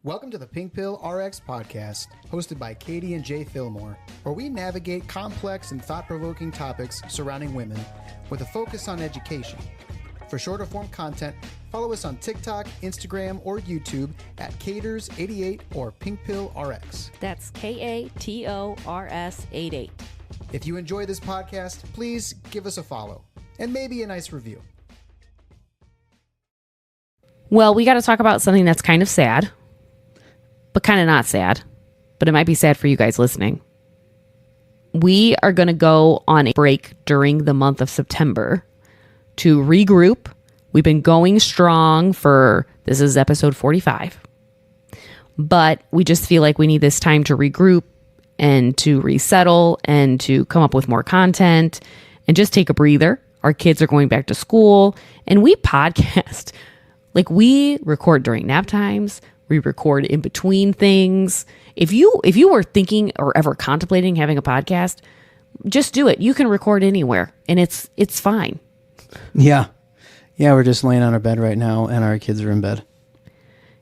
Welcome to the PinkpillRx podcast, hosted by Katie and Jay Fillmore, where we navigate complex and thought-provoking topics surrounding women with a focus on education. For shorter form content, follow us on TikTok, Instagram, or YouTube at Caters88 or PinkpillRx. That's KATORS88. If you enjoy this podcast, please give us a follow and maybe a nice review. Well, we got to talk about something that's kind of sad, but kind of not sad, but it might be sad for you guys listening. We are going to go on a break during the month of September to regroup. We've been going strong this is episode 45, but we just feel like we need this time to regroup and to resettle and to come up with more content and just take a breather. Our kids are going back to school and we podcast. Like, we record during nap times. We record in between things. If you were thinking or ever contemplating having a podcast, just do it. You can record anywhere and it's fine. Yeah. Yeah, we're just laying on our bed right now and our kids are in bed.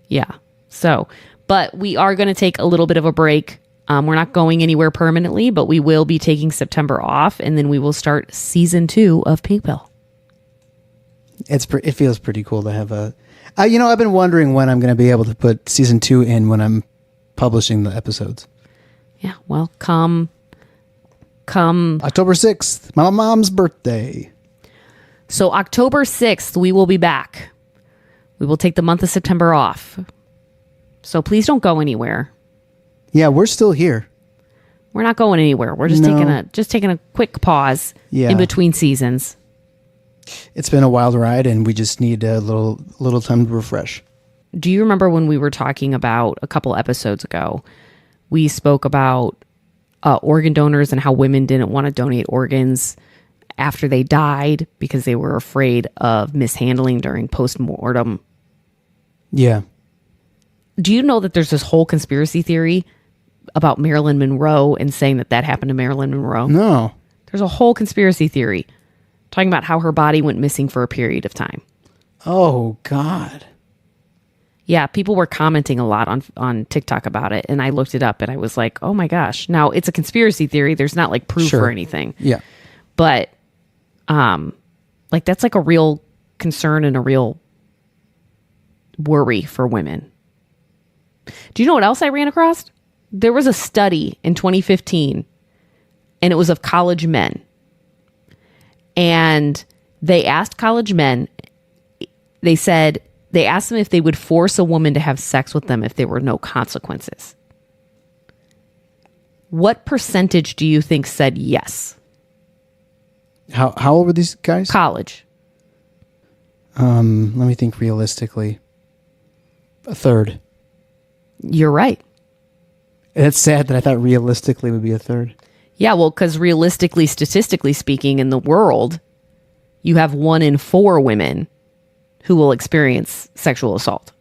Yeah. So, but we are going to take a little bit of a break. We're not going anywhere permanently, but we will be taking September off and then we will start season 2 of Pink Pill. It feels pretty cool to have I've been wondering when I'm going to be able to put season 2 in when I'm publishing the episodes. Yeah, well, come October 6th, my mom's birthday. So October 6th, we will be back. We will take the month of September off. So please don't go anywhere. Yeah, we're still here. We're not going anywhere. We're just taking a quick pause in between seasons. It's been a wild ride and we just need a little time to refresh. Do you remember when we were talking about a couple episodes ago, we spoke about organ donors and how women didn't want to donate organs after they died because they were afraid of mishandling during post-mortem? Yeah. Do you know that there's this whole conspiracy theory about Marilyn Monroe and saying that happened to Marilyn Monroe? No. There's a whole conspiracy theory talking about how her body went missing for a period of time. Oh, God. Yeah, people were commenting a lot on TikTok about it, and I looked it up, and I was like, oh my gosh. Now, it's a conspiracy theory. There's not, like, proof or anything. Yeah. But, that's, like, a real concern and a real worry for women. Do you know what else I ran across? There was a study in 2015, and it was of college men. And they asked college men, they asked them if they would force a woman to have sex with them if there were no consequences. What percentage do you think said yes? How old were these guys? College. Let me think realistically. A third. You're right. It's sad that I thought realistically would be a third. Yeah, well, because realistically, statistically speaking, in the world, you have 1 in 4 women who will experience sexual assault.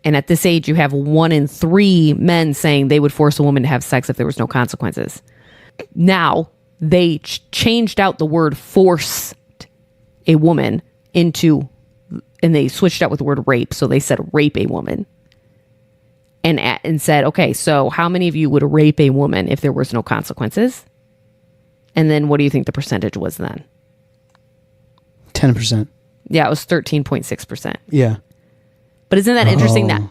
And at this age, you have 1 in 3 men saying they would force a woman to have sex if there was no consequences. Now, they changed out the word forced a woman and they switched out with the word rape. So they said rape a woman. And said, okay, so how many of you would rape a woman if there was no consequences? And then what do you think the percentage was then? 10%. Yeah, it was 13.6%. Yeah. But isn't that interesting that,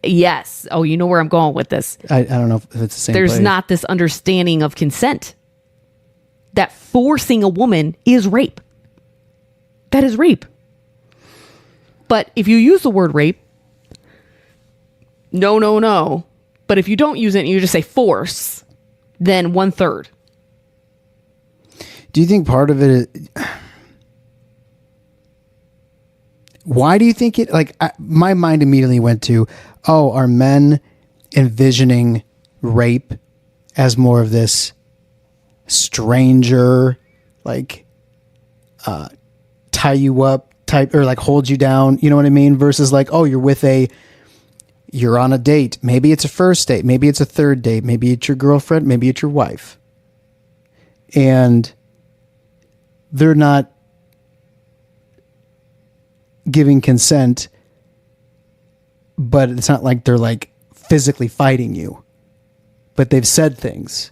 yes. Oh, you know where I'm going with this. I don't know if it's the same There's place. not this understanding of consent. That forcing a woman is rape. That is rape. But if you use the word rape, no. But if you don't use it and you just say force, then 1/3. Do you think part of it is... Why do you think it... my mind immediately went to, are men envisioning rape as more of this stranger, tie you up type, or hold you down, you know what I mean? Versus you're on a date. Maybe it's a first date. Maybe it's a third date. Maybe it's your girlfriend. Maybe it's your wife. And they're not giving consent but it's not like they're like physically fighting you, but they've said things.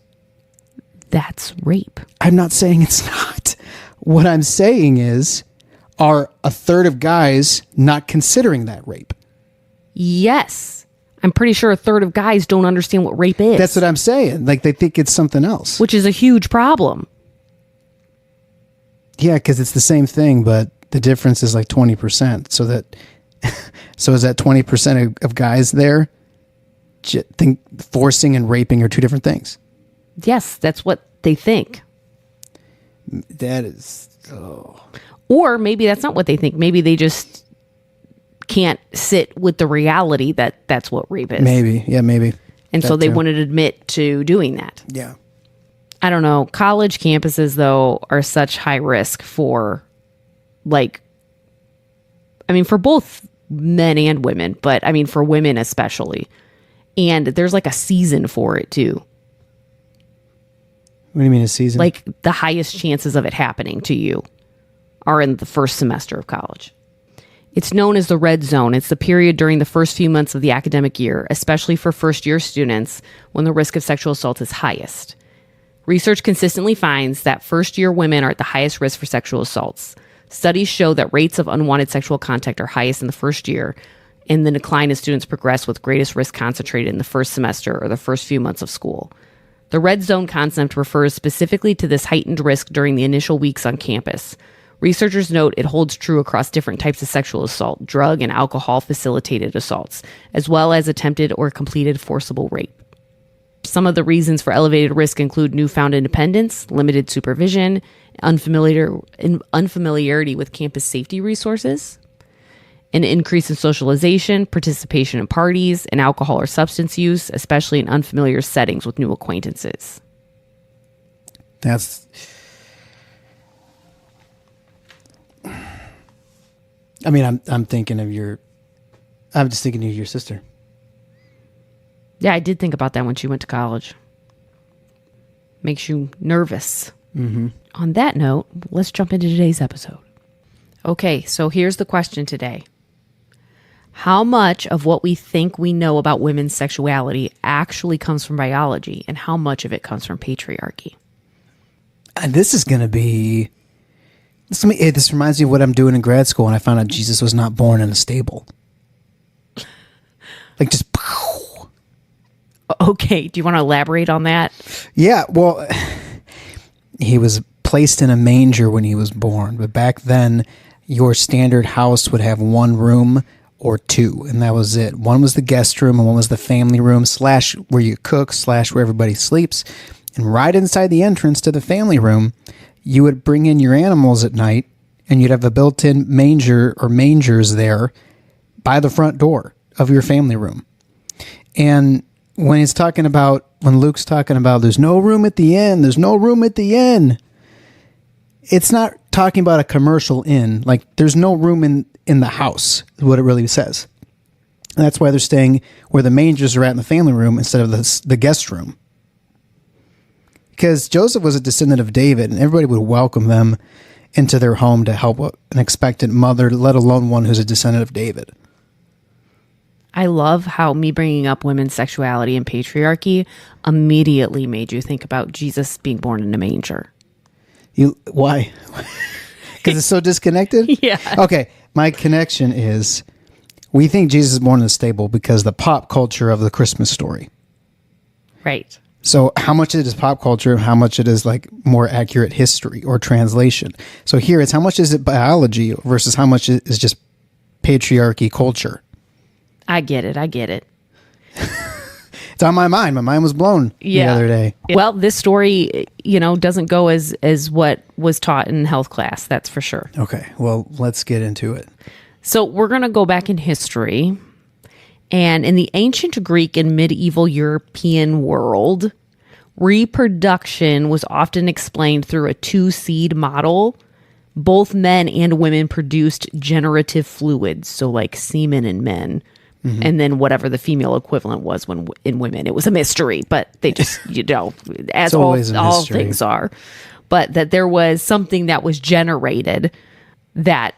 That's rape. I'm not saying it's not. What I'm saying is, are a third of guys not considering that rape? Yes. I'm pretty sure a third of guys don't understand what rape is. That's what I'm saying. Like, they think it's something else. Which is a huge problem. Yeah, because it's the same thing, but the difference is like 20%. So is that 20% of guys there think forcing and raping are two different things? Yes, that's what they think. That is... Oh. Or maybe that's not what they think. Maybe they just can't sit with the reality that that's what rape is. Maybe. Yeah, maybe. And so they wouldn't admit to doing that. Yeah. I don't know. College campuses, though, are such high risk for, like, I mean, for both men and women, but I mean, for women especially. And there's like a season for it, too. What do you mean a season? Like, the highest chances of it happening to you are in the first semester of college. It's known as the red zone. It's the period during the first few months of the academic year, especially for first-year students, when the risk of sexual assault is highest. Research consistently finds that first-year women are at the highest risk for sexual assaults. Studies show that rates of unwanted sexual contact are highest in the first year, and the decline as students progress with greatest risk concentrated in the first semester or the first few months of school. The red zone concept refers specifically to this heightened risk during the initial weeks on campus. Researchers note it holds true across different types of sexual assault, drug and alcohol-facilitated assaults, as well as attempted or completed forcible rape. Some of the reasons for elevated risk include newfound independence, limited supervision, unfamiliarity with campus safety resources, an increase in socialization, participation in parties, and alcohol or substance use, especially in unfamiliar settings with new acquaintances. I mean, I'm thinking of I'm just thinking of your sister. Yeah, I did think about that when she went to college. Makes you nervous. Mm-hmm. On that note, let's jump into today's episode. Okay, so here's the question today. How much of what we think we know about women's sexuality actually comes from biology, and how much of it comes from patriarchy? And this is going to be... This reminds me of what I'm doing in grad school when I found out Jesus was not born in a stable. Like, just... Okay, do you want to elaborate on that? Yeah, well, he was placed in a manger when he was born. But back then, your standard house would have one room or two, and that was it. One was the guest room, and one was the family room / where you cook / where everybody sleeps. And right inside the entrance to the family room, you would bring in your animals at night, and you'd have a built-in manger or mangers there by the front door of your family room. And when Luke's talking about there's no room at the inn, it's not talking about a commercial inn. Like, there's no room in the house, is what it really says. And that's why they're staying where the mangers are at in the family room instead of the guest room. Because Joseph was a descendant of David, and everybody would welcome them into their home to help an expectant mother, let alone one who's a descendant of David. I love how me bringing up women's sexuality and patriarchy immediately made you think about Jesus being born in a manger. Why? Because it's so disconnected? Yeah. Okay, my connection is we think Jesus is born in a stable because the pop culture of the Christmas story. Right. So how much it is pop culture and how much it is like more accurate history or translation. So here it's how much is it biology versus how much is just patriarchy culture. I get it. It's on my mind. My mind was blown the other day. Well, this story, doesn't go as what was taught in health class. That's for sure. Okay. Well, let's get into it. So we're going to go back in history. And in the ancient Greek and medieval European world, reproduction was often explained through a 2-seed model. Both men and women produced generative fluids, so like semen in men. Mm-hmm. And then whatever the female equivalent was when in women. It was a mystery, but they just, as all things are. But that there was something that was generated that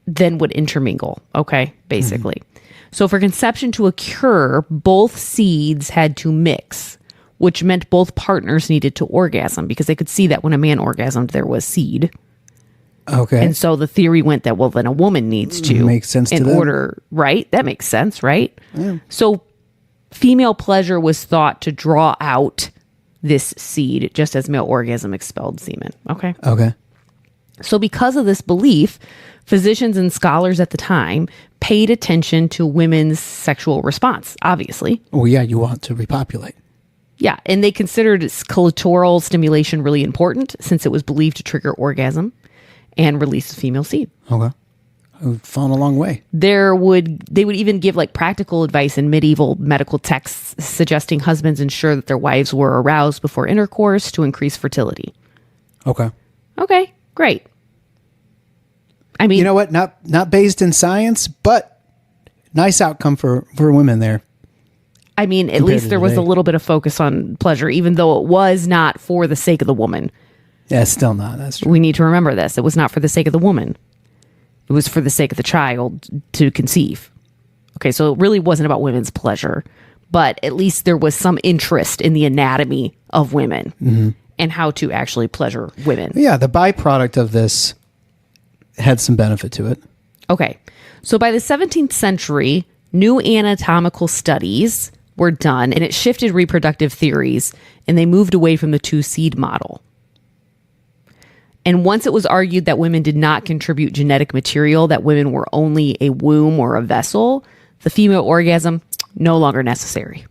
then would intermingle, okay, basically. Mm-hmm. So for conception to occur, both seeds had to mix, which meant both partners needed to orgasm because they could see that when a man orgasmed, there was seed. Okay. And so the theory went that, well, then a woman needs to. Makes sense in to them. order, right? That makes sense, right? Yeah. So female pleasure was thought to draw out this seed, just as male orgasm expelled semen. Okay. Okay. So because of this belief, physicians and scholars at the time paid attention to women's sexual response, obviously. Well, yeah, you want to repopulate. Yeah, and they considered clitoral stimulation really important since it was believed to trigger orgasm and release the female seed. Okay. I've fallen a long way. They would even give like practical advice in medieval medical texts suggesting husbands ensure that their wives were aroused before intercourse to increase fertility. Okay. Okay, great. I mean, You know what? Not based in science, but nice outcome for women there. I mean, at compared least to there was a today. little bit of focus on pleasure, even though it was not for the sake of the woman. Yeah, still not. That's true. We need to remember this. It was not for the sake of the woman. It was for the sake of the child to conceive. Okay, so it really wasn't about women's pleasure, but at least there was some interest in the anatomy of women and how to actually pleasure women. Yeah, the byproduct of this had some benefit to it. Okay, so by the 17th century, new anatomical studies were done and it shifted reproductive theories and they moved away from the two-seed model. And once it was argued that women did not contribute genetic material, that women were only a womb or a vessel, the female orgasm no longer necessary.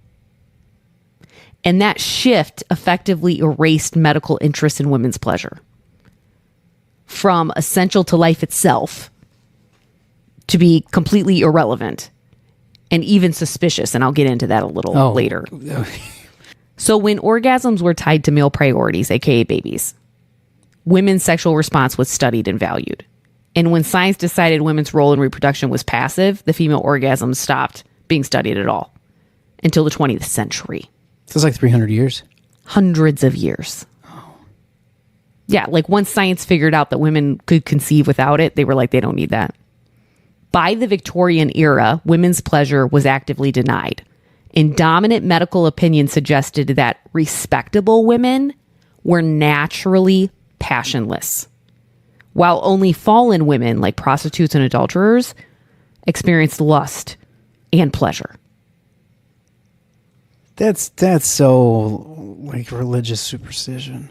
And that shift effectively erased medical interest in women's pleasure from essential to life itself to be completely irrelevant and even suspicious. And I'll get into that a little later. So when orgasms were tied to male priorities, aka babies, women's sexual response was studied and valued. And when science decided women's role in reproduction was passive, the female orgasm stopped being studied at all until the 20th century. So it's like 300 years. Hundreds of years. Yeah, like once science figured out that women could conceive without it, they were like, they don't need that. By the Victorian era, women's pleasure was actively denied. And dominant medical opinion suggested that respectable women were naturally passionless, while only fallen women, like prostitutes and adulterers, experienced lust and pleasure. That's so like religious superstition.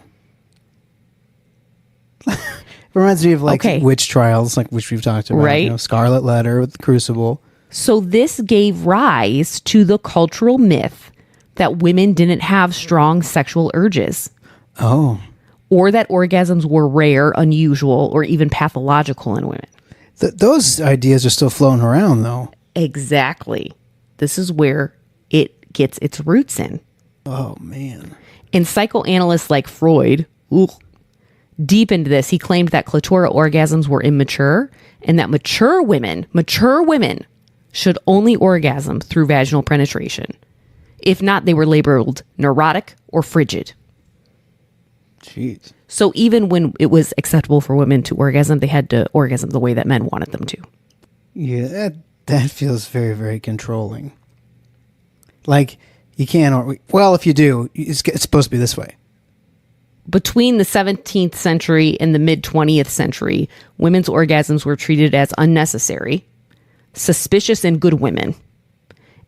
It reminds me of like witch trials, like which we've talked about, right? You know, Scarlet Letter with the Crucible. So this gave rise to the cultural myth that women didn't have strong sexual urges. Oh. Or that orgasms were rare, unusual, or even pathological in women. Those ideas are still floating around, though. Exactly. This is where it gets its roots in. Oh, man. And psychoanalysts like Freud, deep into this, he claimed that clitoral orgasms were immature and that mature women should only orgasm through vaginal penetration. If not, they were labeled neurotic or frigid. Jeez. So even when it was acceptable for women to orgasm, they had to orgasm the way that men wanted them to. Yeah, that feels very, very controlling. Like, you can't... Well, if you do, it's supposed to be this way. Between the 17th century and the mid-20th century, women's orgasms were treated as unnecessary, suspicious in good women,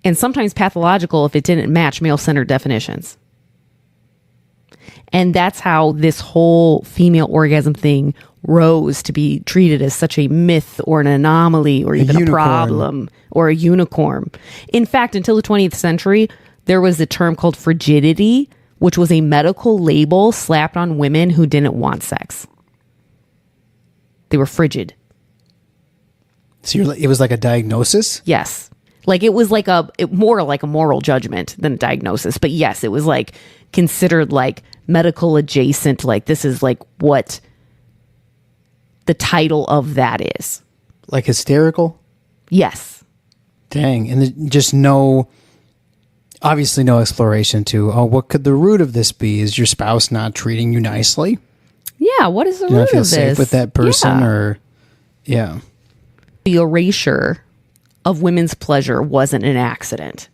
and sometimes pathological if it didn't match male-centered definitions. And that's how this whole female orgasm thing rose to be treated as such a myth or an anomaly or even a problem or a unicorn. In fact, until the 20th century, there was a term called frigidity, which was a medical label slapped on women who didn't want sex. They were frigid. So it was like a diagnosis? Yes. Like it was like more like a moral judgment than a diagnosis. But yes, it was like considered like medical adjacent. Like this is like what the title of that is. Like hysterical? Yes. Dang. And just obviously no exploration to, what could the root of this be? Is your spouse not treating you nicely? Yeah. What is the Do you root not feel of this? safe with that person? Yeah. Or, yeah. The erasure of women's pleasure wasn't an accident.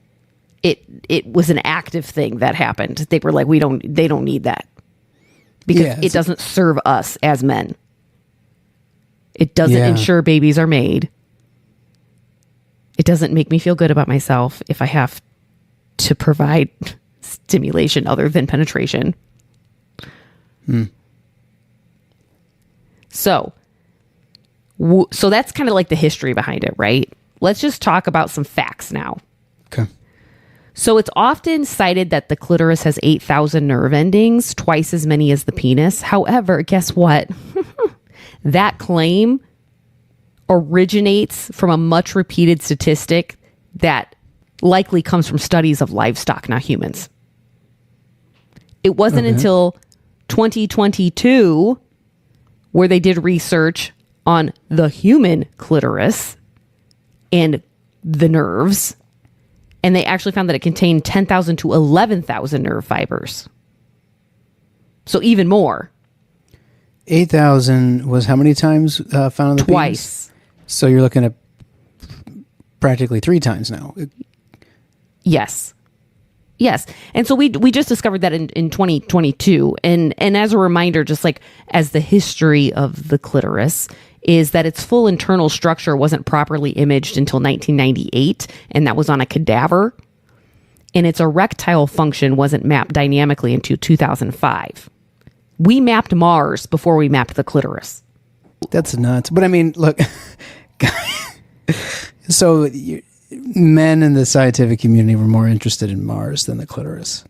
It was an active thing that happened. They were like, they don't need that because it doesn't serve us as men. It doesn't ensure babies are made. It doesn't make me feel good about myself if I have to provide stimulation other than penetration. So that's kind of like the history behind it, right? Let's just talk about some facts now. Okay. So it's often cited that the clitoris has 8,000 nerve endings, twice as many as the penis. However, guess what? That claim originates from a much repeated statistic that likely comes from studies of livestock, not humans. It wasn't until 2022 where they did research on the human clitoris and the nerves, and they actually found that it contained 10,000 to 11,000 nerve fibers. So even more. 8,000 was how many times found in the Twice. penis? So you're looking at practically 3 times now. Yes. And so we just discovered that in 2022. And as a reminder, just like as the history of the clitoris is that its full internal structure wasn't properly imaged until 1998. And that was on a cadaver. And its erectile function wasn't mapped dynamically until 2005. We mapped Mars before we mapped the clitoris. That's nuts. But I mean, look, so men in the scientific community were more interested in Mars than the clitoris.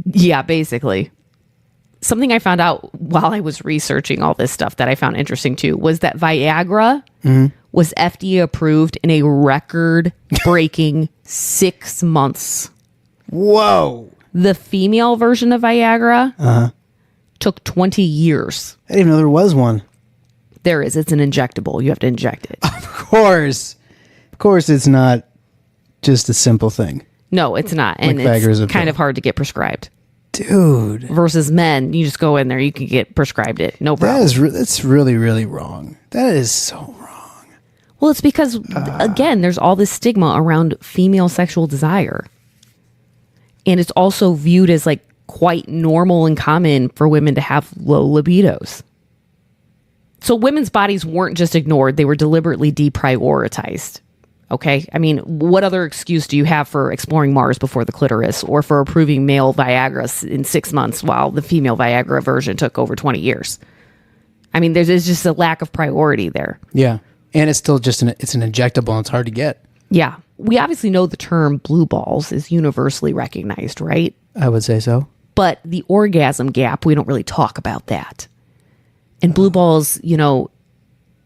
Yeah, basically. Something I found out while I was researching all this stuff that I found interesting too was that Viagra was FDA approved in a record-breaking 6 months. Whoa. The female version of Viagra took 20 years. I didn't even know there was one. There is. It's an injectable. You have to inject it. Of course it's not just a simple thing. No, it's not. And like it's kind of hard to get prescribed. Dude. Versus men, you just go in there, you can get prescribed it. No problem. That's really, really wrong. That is so wrong. Well, it's because, again, there's all this stigma around female sexual desire. And it's also viewed as like quite normal and common for women to have low libidos. So women's bodies weren't just ignored, they were deliberately deprioritized. Okay? I mean, what other excuse do you have for exploring Mars before the clitoris or for approving male Viagra in 6 months while the female Viagra version took over 20 years? I mean, there's just a lack of priority there. Yeah. And it's still just it's an injectable and it's hard to get. Yeah. We obviously know the term blue balls is universally recognized, right? I would say so. But the orgasm gap, we don't really talk about that. And blue balls, you know,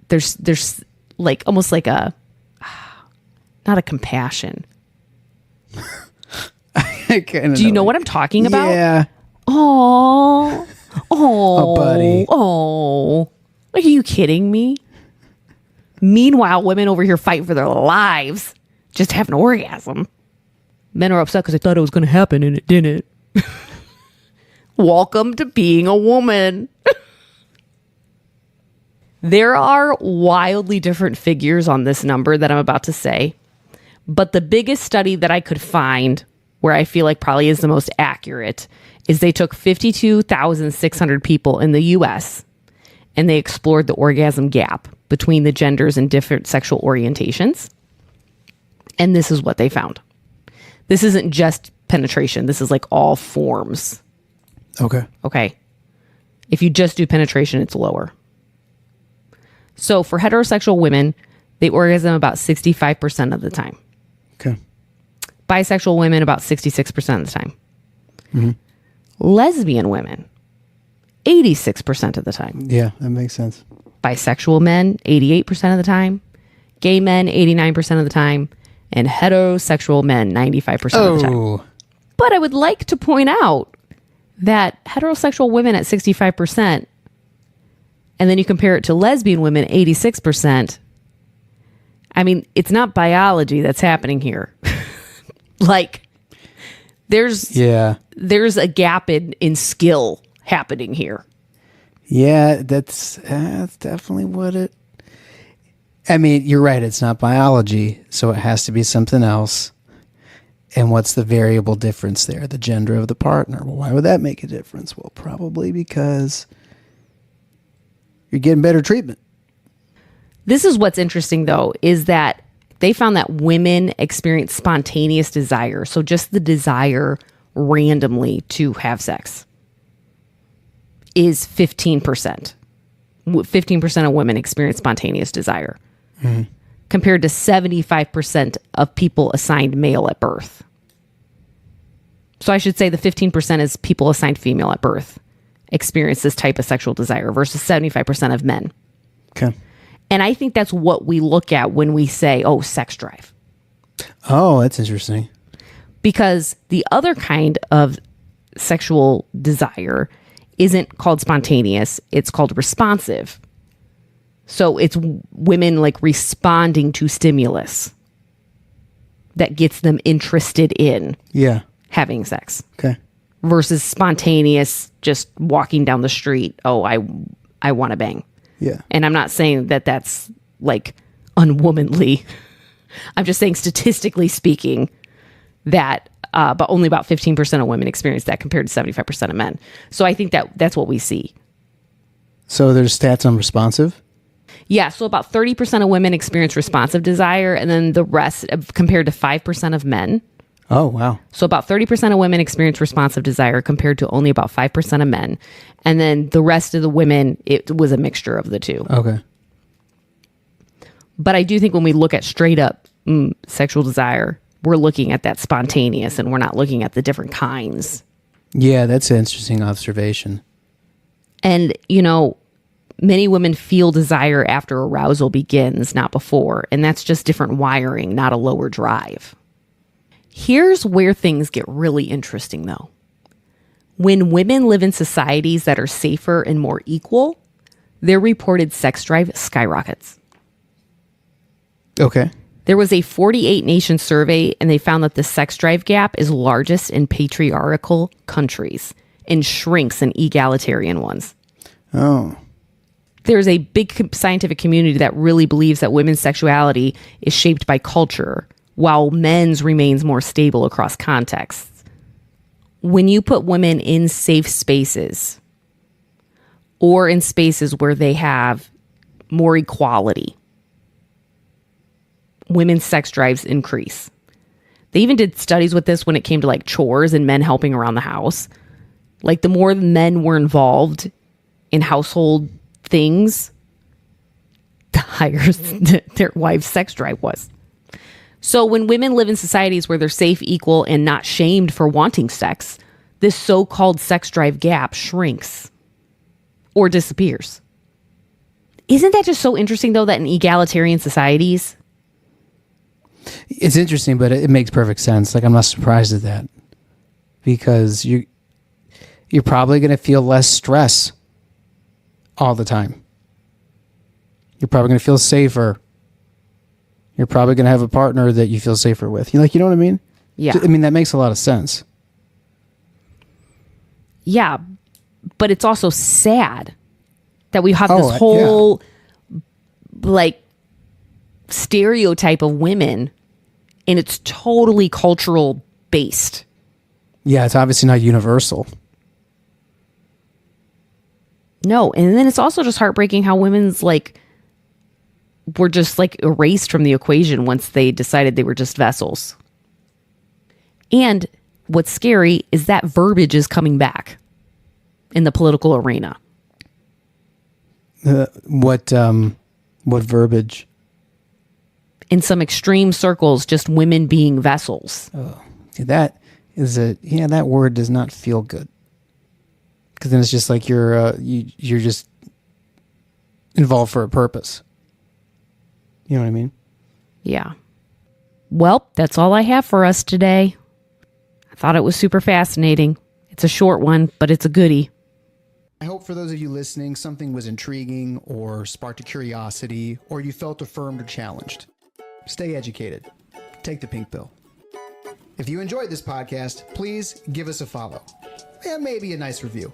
there's like almost like a, not a compassion. Do you know what I'm talking about? Yeah. Oh, buddy. Oh, are you kidding me? Meanwhile, women over here fighting for their lives just to have an orgasm. Men are upset because they thought it was going to happen and it didn't. Welcome to being a woman. There are wildly different figures on this number that I'm about to say, but the biggest study that I could find where I feel like probably is the most accurate is they took 52,600 people in the US and they explored the orgasm gap between the genders and different sexual orientations. And this is what they found. This isn't just penetration. This is like all forms. Okay. If you just do penetration, it's lower. So for heterosexual women, they orgasm about 65% of the time. Okay. Bisexual women, about 66% of the time. Mm-hmm. Lesbian women, 86% of the time. Yeah, that makes sense. Bisexual men, 88% of the time. Gay men, 89% of the time. And heterosexual men, 95% of the time. But I would like to point out that heterosexual women at 65%, and then you compare it to lesbian women, 86%. I mean, it's not biology that's happening here. Like, there's a gap in skill happening here. Yeah, that's definitely what it... I mean, you're right. It's not biology, so it has to be something else. And what's the variable difference there? The gender of the partner. Well, why would that make a difference? Well, probably because you're getting better treatment. This is what's interesting, though, is that they found that women experience spontaneous desire. So just the desire randomly to have sex is 15%. 15% of women experience spontaneous desire, compared to 75% of people assigned male at birth. So I should say the 15% is people assigned female at birth experience this type of sexual desire versus 75% of men. Okay. And I think that's what we look at when we say, oh, sex drive. Oh, that's interesting. Because the other kind of sexual desire isn't called spontaneous. It's called responsive. So it's women like responding to stimulus that gets them interested in having sex. Okay. Versus spontaneous, just walking down the street. Oh, I want to bang. Yeah. And I'm not saying that that's like unwomanly. I'm just saying statistically speaking that but only about 15% of women experience that compared to 75% of men. So I think that's what we see. So there's stats on responsive? Yeah, so about 30% of women experience responsive desire, and then the rest compared to 5% of men. Oh, wow. So about 30% of women experience responsive desire compared to only about 5% of men. And then the rest of the women, it was a mixture of the two. Okay. But I do think when we look at straight up sexual desire, we're looking at that spontaneous and we're not looking at the different kinds. Yeah, that's an interesting observation. And, you know, many women feel desire after arousal begins, not before. And that's just different wiring, not a lower drive. Here's where things get really interesting, though. When women live in societies that are safer and more equal, their reported sex drive skyrockets. Okay. There was a 48-nation survey, and they found that the sex drive gap is largest in patriarchal countries and shrinks in egalitarian ones. Oh. There's a big scientific community that really believes that women's sexuality is shaped by culture, while men's remains more stable across contexts. When you put women in safe spaces or in spaces where they have more equality, women's sex drives increase. They even did studies with this when it came to like chores and men helping around the house. Like the more men were involved in household things, the higher their wife's sex drive was. So when women live in societies where they're safe, equal, and not shamed for wanting sex, this so-called sex drive gap shrinks or disappears. Isn't that just so interesting, though, that in egalitarian societies? It's interesting, but it makes perfect sense. Like, I'm not surprised at that. Because you're probably going to feel less stress all the time. You're probably going to feel safer. You're probably going to have a partner that you feel safer with. You know what I mean? Yeah. I mean, that makes a lot of sense. Yeah, but it's also sad that we have this whole like stereotype of women, and it's totally cultural based. Yeah, it's obviously not universal. No, and then it's also just heartbreaking how women's like were just like erased from the equation once they decided they were just vessels. And what's scary is that verbiage is coming back in the political arena. What verbiage? In some extreme circles, just women being vessels. Oh, that word does not feel good. Because then it's just like you're just involved for a purpose. You know what I mean? Yeah. Well, that's all I have for us today. I thought it was super fascinating. It's a short one, but it's a goodie. I hope for those of you listening, something was intriguing or sparked a curiosity, or you felt affirmed or challenged. Stay educated. Take the pink pill. If you enjoyed this podcast, please give us a follow and maybe a nice review.